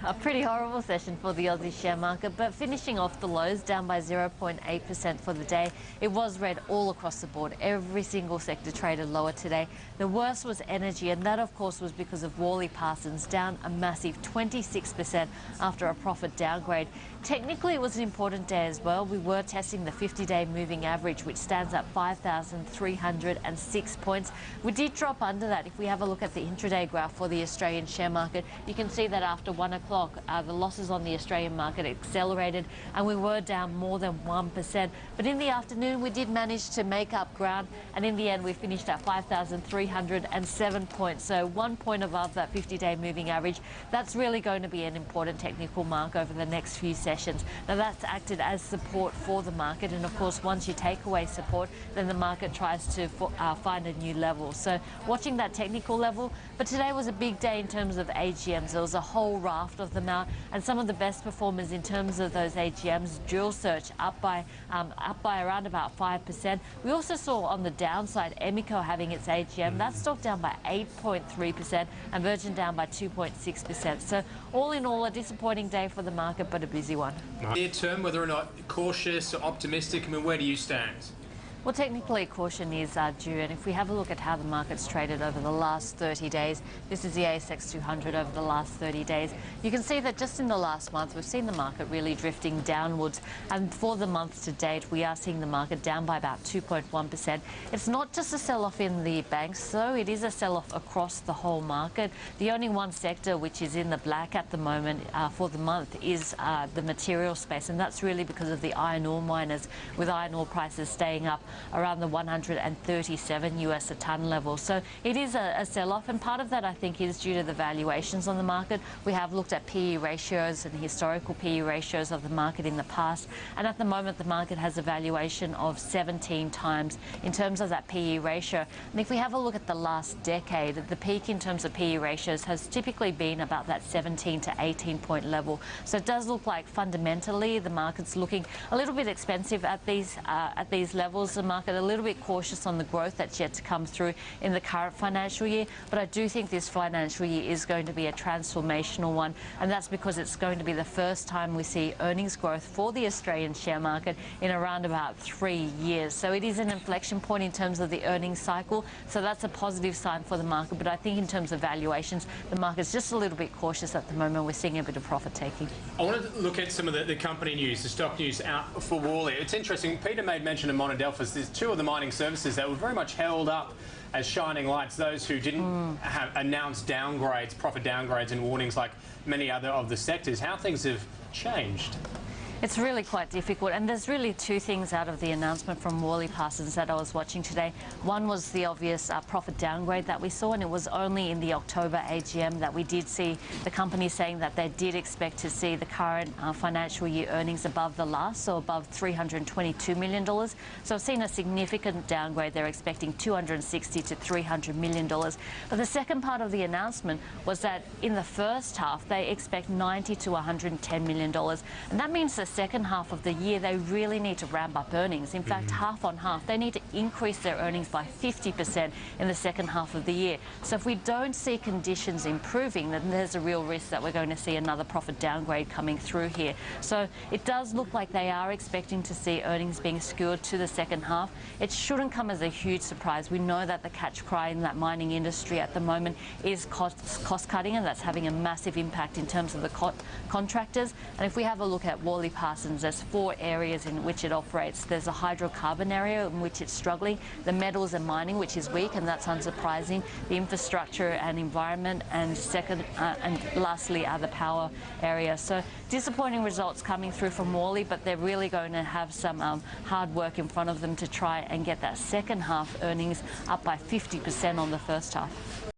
A pretty horrible session for the Aussie share market, but finishing off the lows down by 0.8% for the day. It was red all across the board. Every single sector traded lower today. The worst was energy, and that of course was because of Worley Parsons, down a massive 26% after a profit downgrade. Technically it was an important day as well. We were testing the 50-day moving average, which stands at 5,306 points. We did drop under that. If we have a look at the intraday graph for the Australian share market, you can see that after 1 o'clock, the losses on the Australian market accelerated and we were down more than 1%. But in the afternoon, we did manage to make up ground, and in the end, we finished at 5,307 points. So 1 point above that 50-day moving average. That's really going to be an important technical mark over the next few sessions. Now, that's acted as support for the market. And of course, once you take away support, then the market tries to find a new level. So watching that technical level. But today was a big day in terms of AGMs. There was a whole raft of them out, and some of the best performers in terms of those AGMs, Drill Search up by around about 5%. We also saw on the downside Emeco having its AGM. That stock down by 8.3% and Virgin down by 2.6%. So all in all, a disappointing day for the market, but a busy one. Near term, whether or not cautious or optimistic, I mean, where do you stand? Well, technically, caution is due, and if we have a look at how the market's traded over the last 30 days, this is the ASX 200 over the last 30 days, you can see that just in the last month, we've seen the market really drifting downwards, and for the month to date, we are seeing the market down by about 2.1%. It's not just a sell-off in the banks, though. It is a sell-off across the whole market. The only one sector which is in the black at the moment for the month is the material space, and that's really because of the iron ore miners, with iron ore prices staying up around the 137 US a tonne level. So it is a sell-off, and part of that I think is due to the valuations on the market. We have looked at PE ratios and historical PE ratios of the market in the past, and at the moment the market has a valuation of 17 times in terms of that PE ratio. And if we have a look at the last decade, the peak in terms of PE ratios has typically been about that 17 to 18 point level. So it does look like fundamentally the market's looking a little bit expensive at these levels. The market a little bit cautious on the growth that's yet to come through in the current financial year, but I do think this financial year is going to be a transformational one, and that's because it's going to be the first time we see earnings growth for the Australian share market in around about 3 years. So it is an inflection point in terms of the earnings cycle, so that's a positive sign for the market. But I think in terms of valuations, the market's just a little bit cautious at the moment. We're seeing a bit of profit taking. I want to look at some of the company news, the stock news out for Worley. It's interesting, Peter made mention of Monadelphous. There's two of the mining services that were very much held up as shining lights, those who didn't have announced downgrades, profit downgrades and warnings like many other of the sectors. How things have changed? It's really quite difficult, and there's really two things out of the announcement from Worley Parsons that I was watching today. One was the obvious profit downgrade that we saw, and it was only in the October AGM that we did see the company saying that they did expect to see the current financial year earnings above the last, so above $322 million. So I've seen a significant downgrade. They're expecting $260 to $300 million. But the second part of the announcement was that in the first half, they expect $90 to $110 million. And that means the second half of the year, they really need to ramp up earnings. In fact, half on half, they need to increase their earnings by 50% in the second half of the year. So if we don't see conditions improving, then there's a real risk that we're going to see another profit downgrade coming through here. So it does look like they are expecting to see earnings being skewed to the second half. It shouldn't come as a huge surprise. We know that the catch cry in that mining industry at the moment is cost cutting, and that's having a massive impact in terms of the contractors. And if we have a look at Worley Parsons, there's 4 areas in which it operates. There's a hydrocarbon area in which it's struggling, the metals and mining, which is weak, and that's unsurprising, the infrastructure and environment, and lastly the power area. So disappointing results coming through from Worley, but they're really going to have some hard work in front of them to try and get that second half earnings up by 50% on the first half.